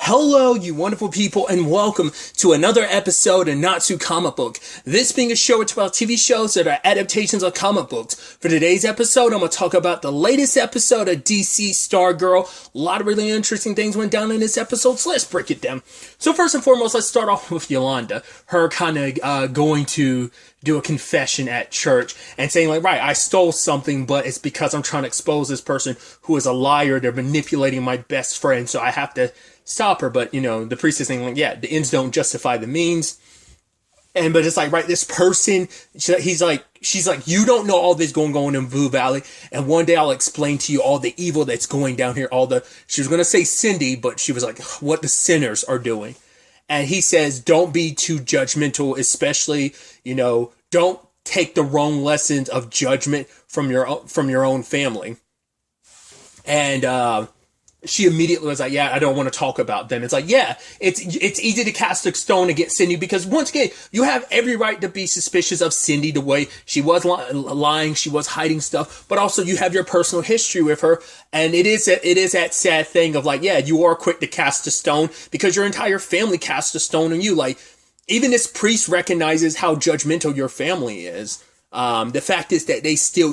Hello, you wonderful people, and welcome to another episode of Not Too Comic Book. This being a show about TV shows that are adaptations of comic books. For today's episode, I'm going to talk about the latest episode of DC Stargirl. A lot of really interesting things went down in this episode, so let's break it down. So first and foremost, let's start off with Yolanda. Her kind of going to do a confession at church and saying like, right, I stole something, but it's because I'm trying to expose this person who is a liar. They're manipulating my best friend, so I have to stop her. But, you know, the priest is saying like, yeah, the ends don't justify the means. But it's like, right, this person, she's like, you don't know all this going on in Blue Valley. And one day I'll explain to you all the evil that's going down here. She was going to say Cindy, but she was like, what the sinners are doing. And he says, don't be too judgmental, especially, you know, don't take the wrong lessons of judgment from your own family. And, she immediately was like, yeah, I don't want to talk about them. It's like, yeah, it's easy to cast a stone against Cindy because once again, you have every right to be suspicious of Cindy the way she was lying, she was hiding stuff, but also you have your personal history with her. And it is that sad thing of like, yeah, you are quick to cast a stone because your entire family cast a stone on you. Like, even this priest recognizes how judgmental your family is. The fact is that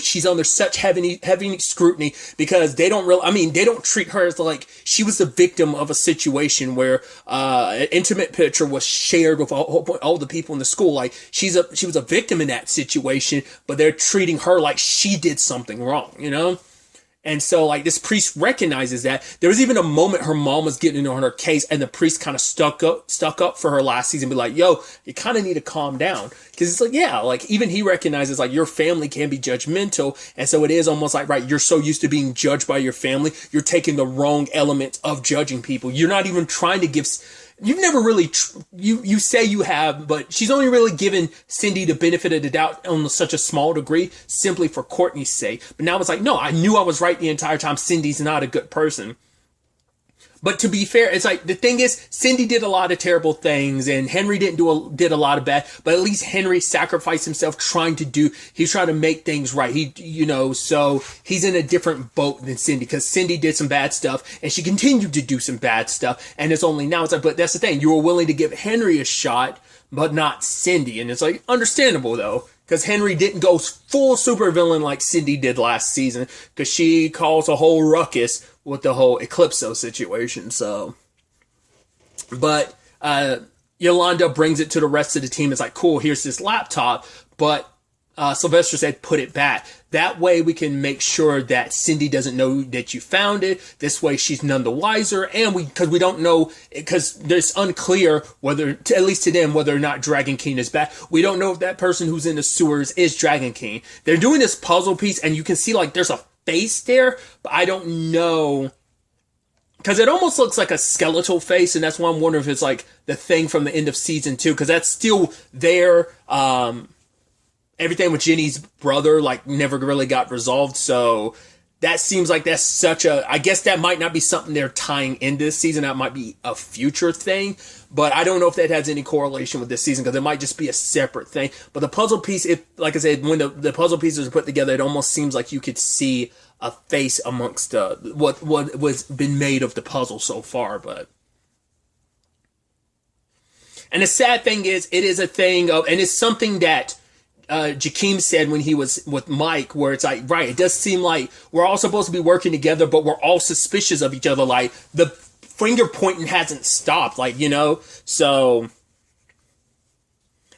she's under such heavy scrutiny because they don't treat her as like she was the victim of a situation where, an intimate picture was shared with all the people in the school. Like she was a victim in that situation, but they're treating her like she did something wrong, you know? And so, like, this priest recognizes that. There was even a moment her mom was getting on her case, and the priest kind of stuck up for her last season, be like, yo, you kind of need to calm down. Because it's like, yeah, like, even he recognizes, like, your family can be judgmental, and so it is almost like, right, you're so used to being judged by your family, you're taking the wrong element of judging people. You're not even trying to give... You've never really, you say you have, but she's only really given Cindy the benefit of the doubt on such a small degree, simply for Courtney's sake. But now it's like, no, I knew I was right the entire time. Cindy's not a good person. But to be fair, it's like, the thing is, Cindy did a lot of terrible things, and Henry did a lot of bad, but at least Henry sacrificed himself he's trying to make things right. So he's in a different boat than Cindy, because Cindy did some bad stuff, and she continued to do some bad stuff, and it's only now, it's like, but that's the thing, you were willing to give Henry a shot, but not Cindy, and it's like, understandable though. Because Henry didn't go full supervillain like Cindy did last season. Because she caused a whole ruckus with the whole Eclipso situation. So, but Yolanda brings it to the rest of the team. It's like, cool, here's this laptop. But Sylvester said, put it back. That way we can make sure that Cindy doesn't know that you found it. This way she's none the wiser. And because we don't know, because it's unclear whether, at least to them, whether or not Dragon King is back. We don't know if that person who's in the sewers is Dragon King. They're doing this puzzle piece and you can see like there's a face there, but I don't know. Because it almost looks like a skeletal face, and that's why I'm wondering if it's like the thing from the end of season 2, because that's still there. Everything with Jenny's brother, like, never really got resolved, so that seems like that's such a... I guess that might not be something they're tying in this season. That might be a future thing, but I don't know if that has any correlation with this season, because it might just be a separate thing. But the puzzle piece, like I said, when the puzzle pieces are put together, it almost seems like you could see a face amongst what was been made of the puzzle so far, but... And the sad thing is, it is a thing of... And it's something that... Jakeem said when he was with Mike, where it's like, right, it does seem like we're all supposed to be working together, but we're all suspicious of each other. Like, the finger pointing hasn't stopped, like, you know? So,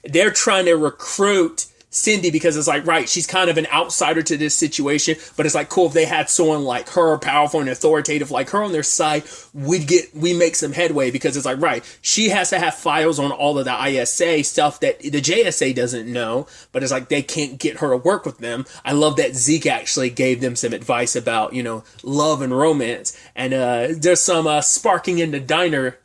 they're trying to recruit Cindy because it's like, right, she's kind of an outsider to this situation, but it's like, cool, if they had someone like her, powerful and authoritative like her on their side, we make some headway, because it's like, right, she has to have files on all of the ISA stuff that the JSA doesn't know, but it's like, they can't get her to work with them. I love that Zeke actually gave them some advice about, you know, love and romance, and there's some sparking in the diner,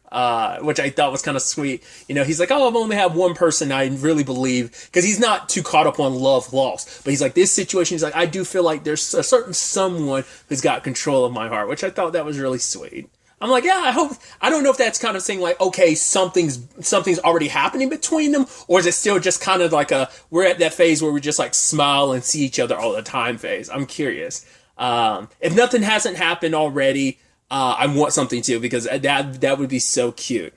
which I thought was kind of sweet. You know, he's like, oh, I've only had one person I really believe, because he's not too caught up on love lost, but he's like, this situation, he's like, I do feel like there's a certain someone who's got control of my heart, which I thought that was really sweet. I'm like, yeah, I don't know if that's kind of saying like, okay, something's already happening between them, or is it still just kind of like we're at that phase where we just like smile and see each other all the time phase. I'm curious. If nothing hasn't happened already, I want something too, because that would be so cute.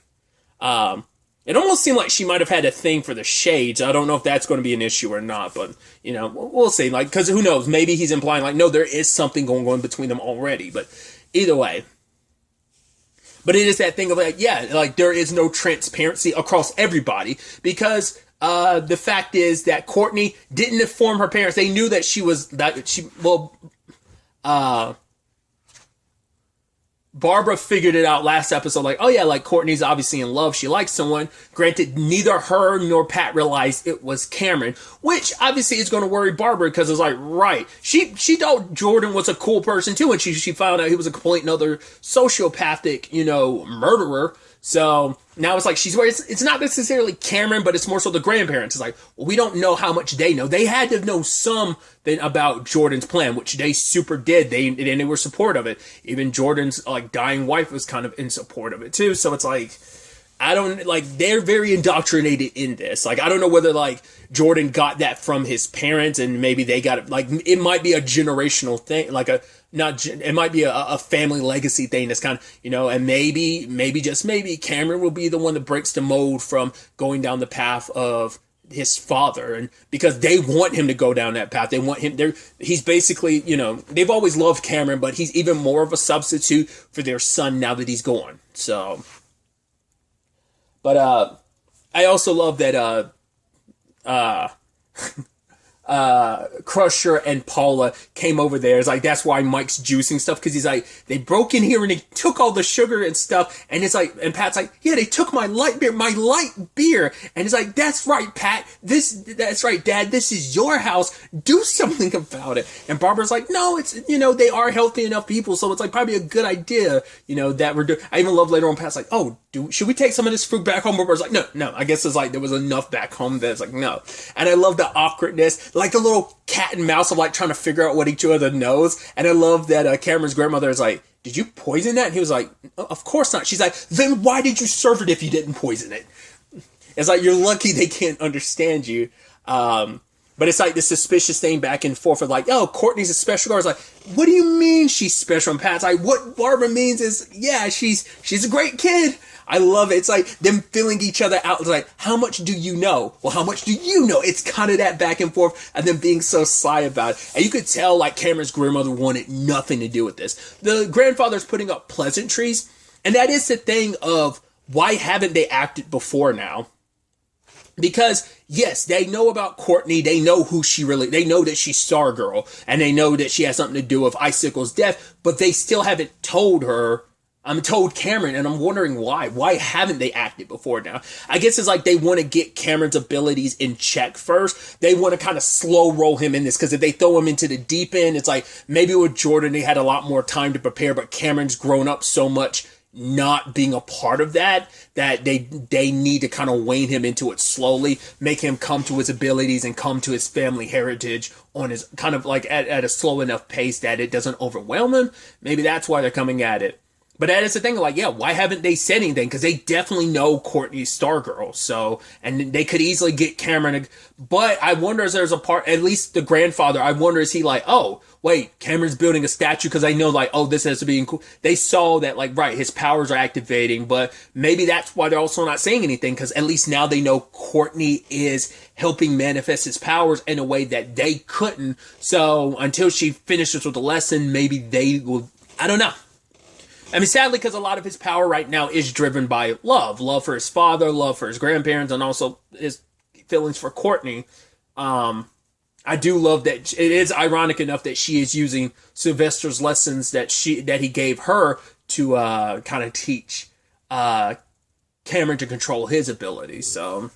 It almost seemed like she might have had a thing for the shades. I don't know if that's going to be an issue or not, but we'll see. Like, because who knows? Maybe he's implying like, no, there is something going on between them already. But either way, but it is that thing of like, yeah, like there is no transparency across everybody, because the fact is that Courtney didn't inform her parents. They knew that Barbara figured it out last episode, like, oh yeah, like Courtney's obviously in love. She likes someone. Granted, neither her nor Pat realized it was Cameron, which obviously is going to worry Barbara, because it's like, right, she thought Jordan was a cool person too, and she found out he was a complete another sociopathic, murderer. So now it's like she's worried. It's not necessarily Cameron, but it's more so the grandparents. It's like, well, we don't know how much they know. They had to know something about Jordan's plan, which they super did. They were supportive of it. Even Jordan's like dying wife was kind of in support of it too. So it's like, they're very indoctrinated in this. Like, I don't know whether like Jordan got that from his parents and maybe they got it. Like, it might be a generational thing, it might be a family legacy thing that's kind of, and maybe just maybe Cameron will be the one that breaks the mold from going down the path of his father, and because they want him to go down that path. They want him there. He's basically, they've always loved Cameron, but he's even more of a substitute for their son now that he's gone. So, but I also love that Crusher and Paula came over there. It's like, that's why Mike's juicing stuff, because he's like, they broke in here and they took all the sugar and stuff, and it's like, and Pat's like, yeah, they took my light beer, and it's like, that's right, Pat, that's right, Dad, this is your house, do something about it. And Barbara's like, no, it's, they are healthy enough people, so it's like probably a good idea, that we're doing. I even love later on Pat's like, oh, should we take some of this fruit back home? Barbara's like, no, I guess it's like there was enough back home that it's like, no. And I love the awkwardness, like the little cat and mouse of like trying to figure out what each other knows. And I love that Cameron's grandmother is like, did you poison that? And he was like, of course not. She's like, then why did you serve it if you didn't poison it? It's like, you're lucky they can't understand you. But it's like this suspicious thing back and forth of like, oh, Courtney's a special girl. It's like, what do you mean she's special? And Pat's like, what Barbara means is, yeah, she's a great kid. I love it. It's like them filling each other out. It's like, how much do you know? Well, how much do you know? It's kind of that back and forth, and them being so sly about it. And you could tell like Cameron's grandmother wanted nothing to do with this. The grandfather's putting up pleasantries, and that is the thing of why haven't they acted before now? Because, yes, they know about Courtney, they know they know that she's Stargirl, and they know that she has something to do with Icicle's death, but they still haven't told Cameron, and I'm wondering why. Why haven't they acted before now? I guess it's like they want to get Cameron's abilities in check first. They want to kind of slow roll him in this, because if they throw him into the deep end, it's like, maybe with Jordan, they had a lot more time to prepare, but Cameron's grown up so much not being a part of that they need to kind of wane him into it slowly, make him come to his abilities and come to his family heritage on his kind of like at a slow enough pace that it doesn't overwhelm him. Maybe that's why they're coming at it. But that is the thing, like, yeah, why haven't they said anything? Because they definitely know Courtney's Stargirl, so, and they could easily get Cameron, but I wonder if there's a part, at least the grandfather, I wonder, is he like, oh, wait, Cameron's building a statue, because I know, like, oh, this has to be cool. They saw that, like, right, his powers are activating, but maybe that's why they're also not saying anything, because at least now they know Courtney is helping manifest his powers in a way that they couldn't, so until she finishes with the lesson, maybe they will, I don't know. I mean, sadly, because a lot of his power right now is driven by love for his father, love for his grandparents, and also his feelings for Courtney. I do love that it is ironic enough that she is using Sylvester's lessons that he gave her to kind of teach Cameron to control his abilities. So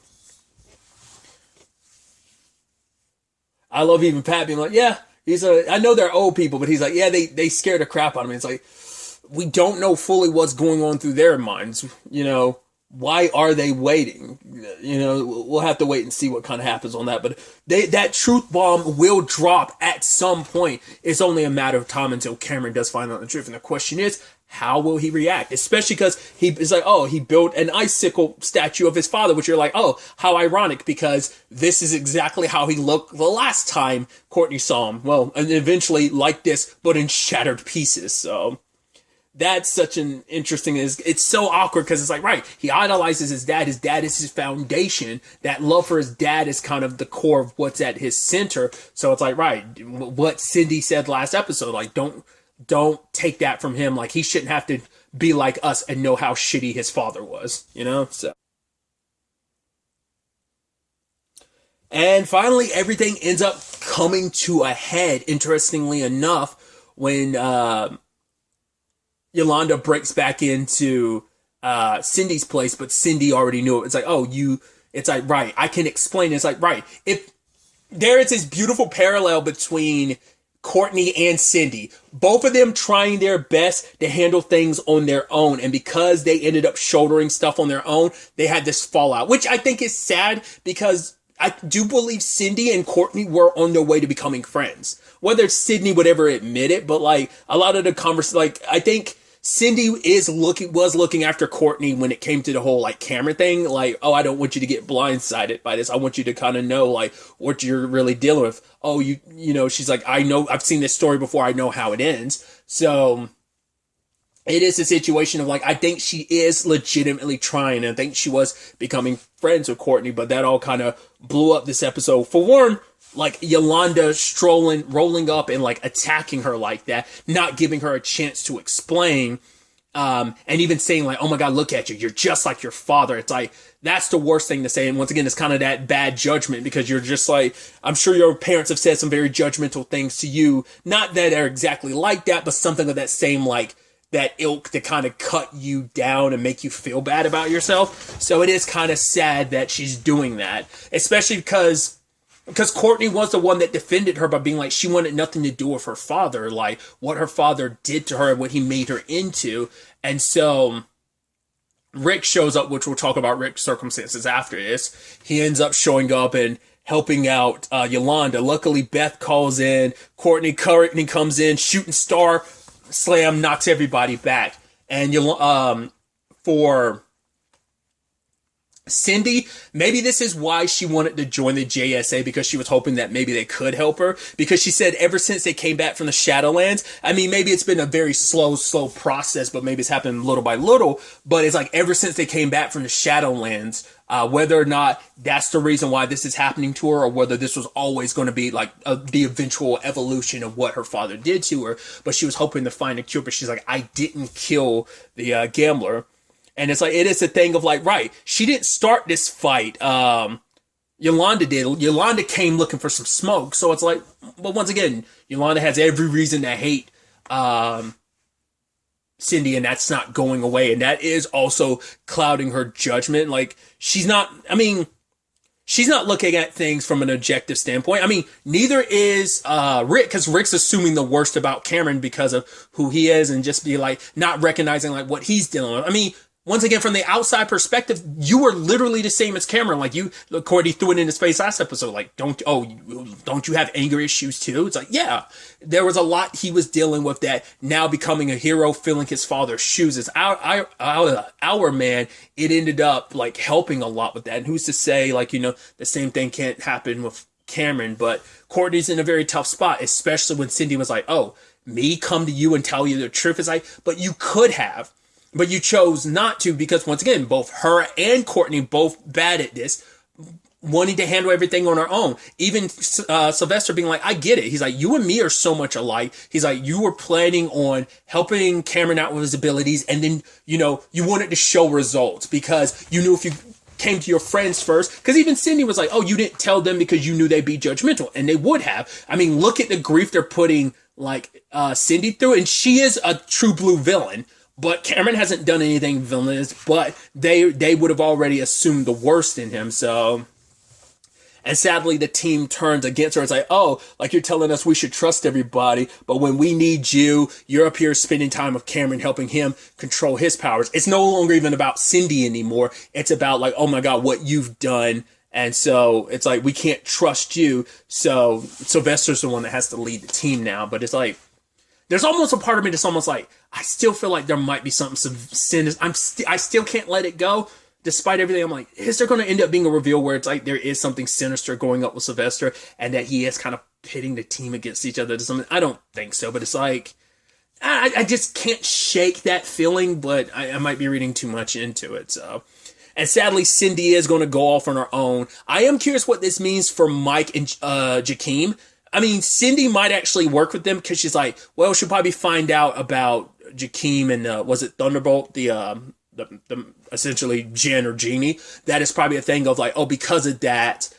I love even Pat being like, yeah, I know they're old people, but he's like, yeah, they scare the crap out of me. It's like, we don't know fully what's going on through their minds. Why are they waiting? We'll have to wait and see what kind of happens on that. But that truth bomb will drop at some point. It's only a matter of time until Cameron does find out the truth. And the question is, how will he react? Especially because he's like, oh, he built an icicle statue of his father, which you're like, oh, how ironic, because this is exactly how he looked the last time Courtney saw him. Well, and eventually like this, but in shattered pieces. So that's such an interesting, it's so awkward because it's like, right, he idolizes his dad. His dad is his foundation. That love for his dad is kind of the core of what's at his center. So it's like, right, what Cindy said last episode, like, don't take that from him. Like, he shouldn't have to be like us and know how shitty his father was, you know? So. And finally, everything ends up coming to a head, interestingly enough, when Yolanda breaks back into Cindy's place, but Cindy already knew it. It's like, oh, it's like, right, I can explain it. It's like, right, if there is this beautiful parallel between Courtney and Cindy, both of them trying their best to handle things on their own. And because they ended up shouldering stuff on their own, they had this fallout, which I think is sad because I do believe Cindy and Courtney were on their way to becoming friends. Whether Sydney would ever admit it, but like a lot of the conversation, like I think Cindy was looking after Courtney when it came to the whole like camera thing. Like, oh, I don't want you to get blindsided by this. I want you to kind of know like what you're really dealing with. Oh, you know, she's like, I know, I've seen this story before. I know how it ends. So it is a situation of like, I think she is legitimately trying. I think she was becoming friends with Courtney, but that all kind of blew up this episode. For one, like Yolanda rolling up and like attacking her like that, not giving her a chance to explain, and even saying like, oh my God, look at you. You're just like your father. It's like, that's the worst thing to say. And once again, it's kind of that bad judgment because you're just like, I'm sure your parents have said some very judgmental things to you. Not that they're exactly like that, but something of that same, like that ilk to kind of cut you down and make you feel bad about yourself. So it is kind of sad that she's doing that, especially because Courtney was the one that defended her by being like, she wanted nothing to do with her father, like what her father did to her and what he made her into. And so Rick shows up, which we'll talk about Rick's circumstances after this. He ends up showing up and helping out Yolanda. Luckily, Beth calls in. Courtney comes in, shooting star, slam, knocks everybody back. And for Cindy, maybe this is why she wanted to join the JSA, because she was hoping that maybe they could help her, because she said ever since they came back from the Shadowlands, I mean, maybe it's been a very slow process, but maybe it's happened little by little, but it's like ever since they came back from the Shadowlands, whether or not that's the reason why this is happening to her, or whether this was always going to be like the eventual evolution of what her father did to her, but she was hoping to find a cure, but she's like, I didn't kill the gambler. And it's like, it is a thing of like, right, she didn't start this fight. Yolanda did. Yolanda came looking for some smoke. So it's like, but once again, Yolanda has every reason to hate Cindy, and that's not going away. And that is also clouding her judgment. Like, she's not looking at things from an objective standpoint. I mean, neither is Rick, because Rick's assuming the worst about Cameron because of who he is and just be like, not recognizing like what he's dealing with. I mean, once again, from the outside perspective, you are literally the same as Cameron. Like Cordy threw it in his face last episode. Like, don't you have anger issues too? It's like, yeah, there was a lot he was dealing with that now becoming a hero, filling his father's shoes. As our man, it ended up like helping a lot with that. And who's to say, like, you know, the same thing can't happen with Cameron, but Courtney's in a very tough spot, especially when Cindy was like, oh, me come to you and tell you the truth. It's like, but you could have. But you chose not to because, once again, both her and Courtney, both bad at this, wanting to handle everything on her own. Even Sylvester being like, I get it. He's like, you and me are so much alike. He's like, you were planning on helping Cameron out with his abilities, and then, you know, you wanted to show results because you knew if you came to your friends first, because even Cindy was like, oh, you didn't tell them because you knew they'd be judgmental, and they would have. I mean, look at the grief they're putting like Cindy through, and she is a true blue villain. But Cameron hasn't done anything villainous, but they would have already assumed the worst in him. So, and sadly, the team turns against her. It's like, oh, like you're telling us we should trust everybody, but when we need you, you're up here spending time with Cameron, helping him control his powers. It's no longer even about Cindy anymore. It's about like, oh my God, what you've done. And so it's like, we can't trust you. So Sylvester's the one that has to lead the team now. But it's like, there's almost a part of me that's almost like, I still feel like there might be something sinister. I still can't let it go. Despite everything, I'm like, is there going to end up being a reveal where it's like there is something sinister going up with Sylvester and that he is kind of pitting the team against each other to something? I don't think so, but it's like, I just can't shake that feeling, but I might be reading too much into it. So, and sadly, Cindy is going to go off on her own. I am curious what this means for Mike and Jakeem. I mean, Cindy might actually work with them because she's like, well, she'll probably find out about Jakeem and was it Thunderbolt, the essentially Jinn or Genie. That is probably a thing of like, oh, because of that,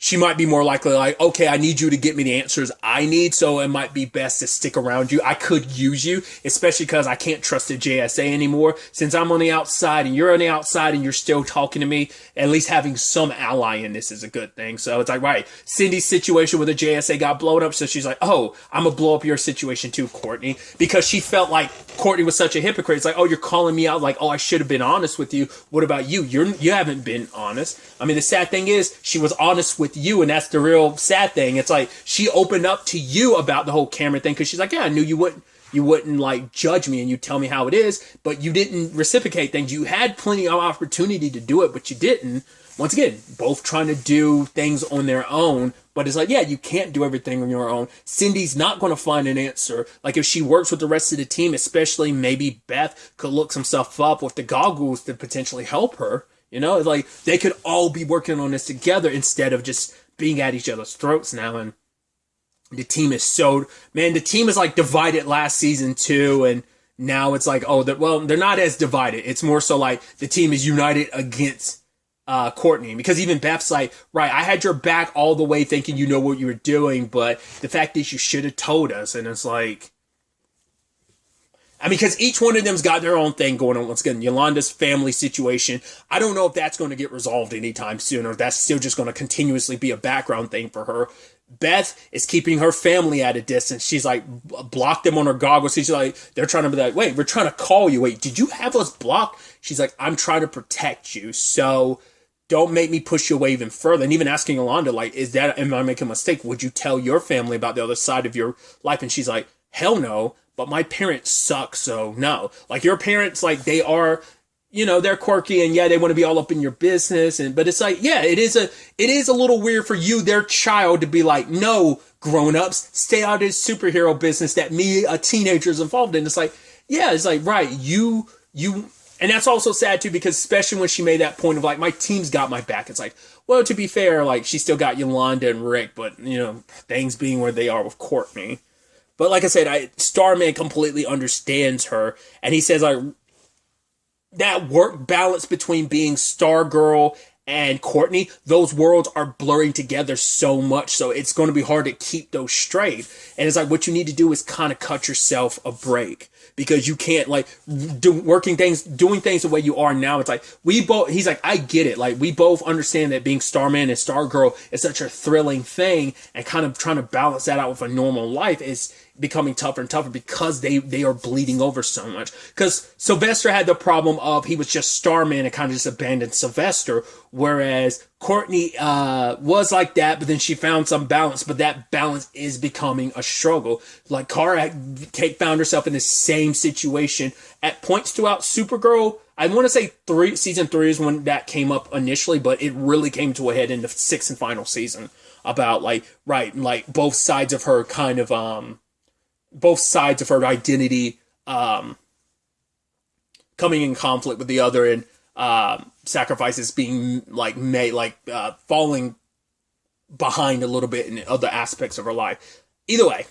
she might be more likely like, okay, I need you to get me the answers I need, so it might be best to stick around you. I could use you, especially because I can't trust the JSA anymore. Since I'm on the outside and you're on the outside and you're still talking to me, at least having some ally in this is a good thing. So it's like, right, Cindy's situation with the JSA got blown up, so she's like, oh, I'm going to blow up your situation too, Courtney. Because she felt like Courtney was such a hypocrite. It's like, oh, you're calling me out like, oh, I should have been honest with you. What about you? You haven't been honest. I mean, the sad thing is, she was honest with you, and that's the real sad thing. It's like she opened up to you about the whole camera thing because she's like, yeah, I knew you wouldn't like judge me and you tell me how it is, but you didn't reciprocate things. You had plenty of opportunity to do it, but you didn't. Once again, both trying to do things on their own, but it's like, yeah, you can't do everything on your own. Cindy's not going to find an answer. Like if she works with the rest of the team, especially maybe Beth could look some stuff up with the goggles to potentially help her. You know, it's like they could all be working on this together instead of just being at each other's throats now. And the team is the team is like divided last season too. And now it's like, oh, they're not as divided. It's more so like the team is united against Courtney, because even Beth's like, right, I had your back all the way thinking you know what you were doing, but the fact is you should have told us. And it's like, I mean, because each one of them's got their own thing going on. Once again, Yolanda's family situation, I don't know if that's going to get resolved anytime soon, or that's still just going to continuously be a background thing for her. Beth is keeping her family at a distance. She's like, blocked them on her goggles. She's like, they're trying to be like, wait, we're trying to call you. Wait, did you have us blocked? She's like, I'm trying to protect you, so don't make me push you away even further. And even asking Yolanda, like, am I making a mistake? Would you tell your family about the other side of your life? And she's like, hell no. But my parents suck, so no. Like, your parents, like, they are, you know, they're quirky, and yeah, they want to be all up in your business, but it's like, yeah, it is a little weird for you, their child, to be like, no, grown-ups, stay out of this superhero business that me, a teenager, is involved in. It's like, yeah, it's like, right, you, and that's also sad too, because especially when she made that point of like, my team's got my back, it's like, well, to be fair, like, she still got Yolanda and Rick, but, you know, things being where they are with Courtney. But like I said, Starman completely understands her, and he says, like, that work balance between being Stargirl and Courtney, those worlds are blurring together so much, so it's going to be hard to keep those straight. And it's like, what you need to do is kind of cut yourself a break, because you can't, like, doing things the way you are now. It's like, he's like, I get it. Like, we both understand that being Starman and Stargirl is such a thrilling thing, and kind of trying to balance that out with a normal life is becoming tougher and tougher, because they are bleeding over so much. Because Sylvester had the problem of he was just Starman and kind of just abandoned Sylvester, whereas Courtney was like that, but then she found some balance, but that balance is becoming a struggle. Like, Kara found herself in the same situation at points throughout Supergirl. I want to say season 3 is when that came up initially, but it really came to a head in the 6th and final season, about like, right, like both sides of her kind of both sides of her identity coming in conflict with the other, and sacrifices being like made, like falling behind a little bit in other aspects of her life. Either way.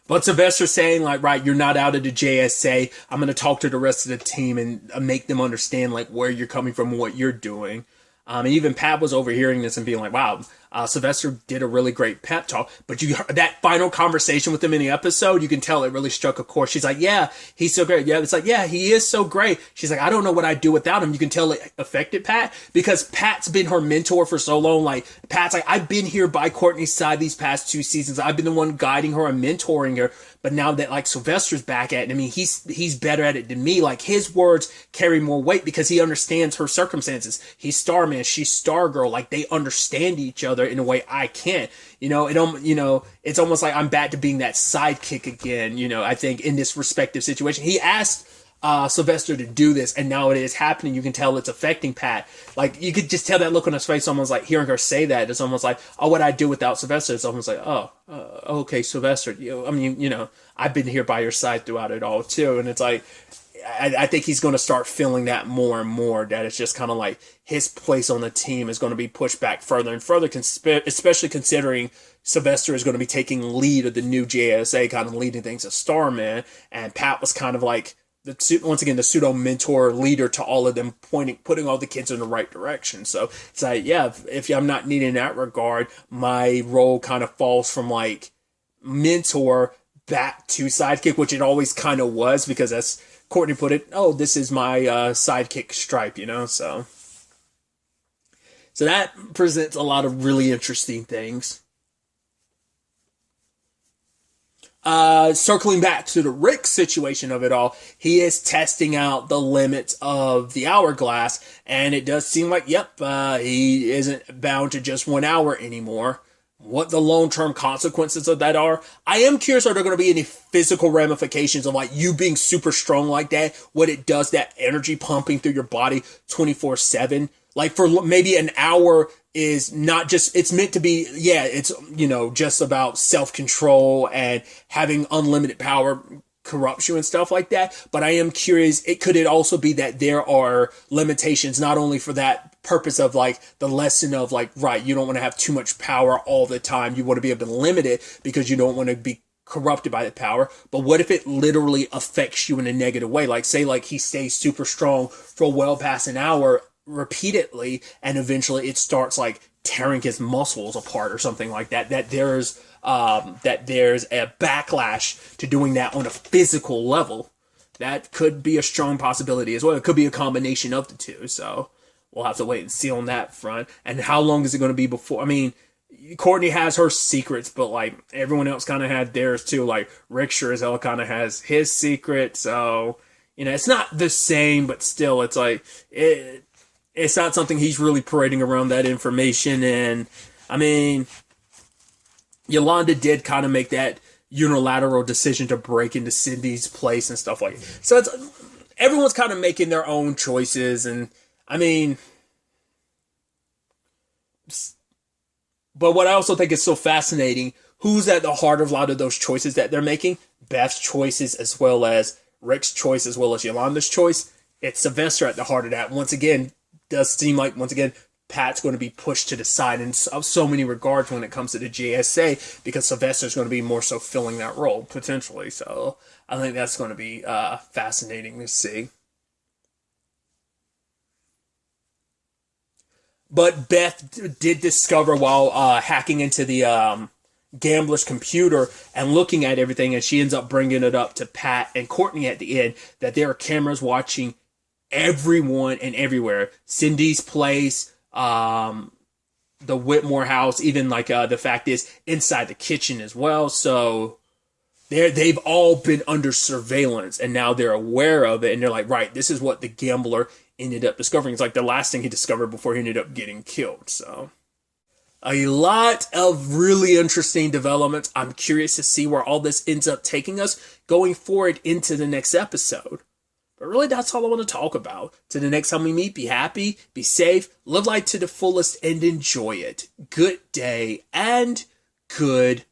But Sylvester's saying, like, right, you're not out of the JSA. I'm going to talk to the rest of the team and make them understand, like, where you're coming from and what you're doing. And even Pat was overhearing this and being like, wow, Sylvester did a really great pep talk. But that final conversation with him in the episode, you can tell it really struck a chord. She's like, yeah, he's so great. Yeah, it's like, yeah, he is so great. She's like, I don't know what I'd do without him. You can tell it affected Pat, because Pat's been her mentor for so long. Like, Pat's like, I've been here by Courtney's side these past 2 seasons. I've been the one guiding her and mentoring her. But now that, like, Sylvester's back at it, I mean, he's better at it than me. Like, his words carry more weight because he understands her circumstances. He's Starman, she's Stargirl. Like, they understand each other in a way I can't. You know, it's almost like I'm back to being that sidekick again, you know, I think, in this respective situation. He asked Sylvester to do this, and now it is happening. You can tell it's affecting Pat. Like, you could just tell that look on his face, almost like hearing her say that. It's almost like, oh, what I'd do without Sylvester. It's almost like, oh, okay, Sylvester. I've been here by your side throughout it all too, and it's like, I think he's going to start feeling that more and more, that it's just kind of like his place on the team is going to be pushed back further and further, especially considering Sylvester is going to be taking lead of the new JSA, kind of leading things as Starman, and Pat was kind of like, once again, the pseudo mentor leader to all of them, putting all the kids in the right direction. So it's like, yeah, if I'm not needed in that regard, my role kind of falls from like mentor back to sidekick, which it always kind of was, because as Courtney put it, oh, this is my sidekick stripe, so that presents a lot of really interesting things. Circling back to the Rick situation of it all, he is testing out the limits of the hourglass, and it does seem like, he isn't bound to just 1 hour anymore. What the long-term consequences of that are, I am curious, are there going to be any physical ramifications of like you being super strong like that, what it does, that energy pumping through your body 24/7? Like, for maybe an hour is not just, it's meant to be, it's, just about self-control and having unlimited power corrupts you and stuff like that. But I am curious, could it also be that there are limitations, not only for that purpose of like the lesson of like, right, you don't want to have too much power all the time. You want to be able to limit it because you don't want to be corrupted by the power. But what if it literally affects you in a negative way? Like, say like he stays super strong for well past an hour repeatedly, and eventually it starts like tearing his muscles apart or something like that, that there's a backlash to doing that on a physical level. That could be a strong possibility as well. It could be a combination of the two, so we'll have to wait and see on that front. And how long is it going to be before, I mean, Courtney has her secrets, but like everyone else kind of had theirs too. Like Rick sure as hell kind of has his secret, so it's not the same, but still it's like it's not something he's really parading around that information. And I mean, Yolanda did kind of make that unilateral decision to break into Cindy's place and stuff like that. So everyone's kind of making their own choices. And I mean, but what I also think is so fascinating, who's at the heart of a lot of those choices that they're making? Beth's choices, as well as Rick's choice, as well as Yolanda's choice. It's Sylvester at the heart of that. Once again, does seem like, Pat's going to be pushed to the side in so many regards when it comes to the JSA, because Sylvester's going to be more so filling that role, potentially. So I think that's going to be fascinating to see. But Beth did discover while hacking into the gambler's computer and looking at everything, and she ends up bringing it up to Pat and Courtney at the end, that there are cameras watching everyone and everywhere. Cindy's place, the Whitmore house, even like the fact is inside the kitchen as well. So they've all been under surveillance, and now they're aware of it, and they're like, right, this is what the gambler ended up discovering. It's like the last thing he discovered before he ended up getting killed. So a lot of really interesting developments. I'm curious to see where all this ends up taking us going forward into the next episode. But really, that's all I want to talk about. To the next time we meet, be happy, be safe, live life to the fullest, and enjoy it. Good day, and good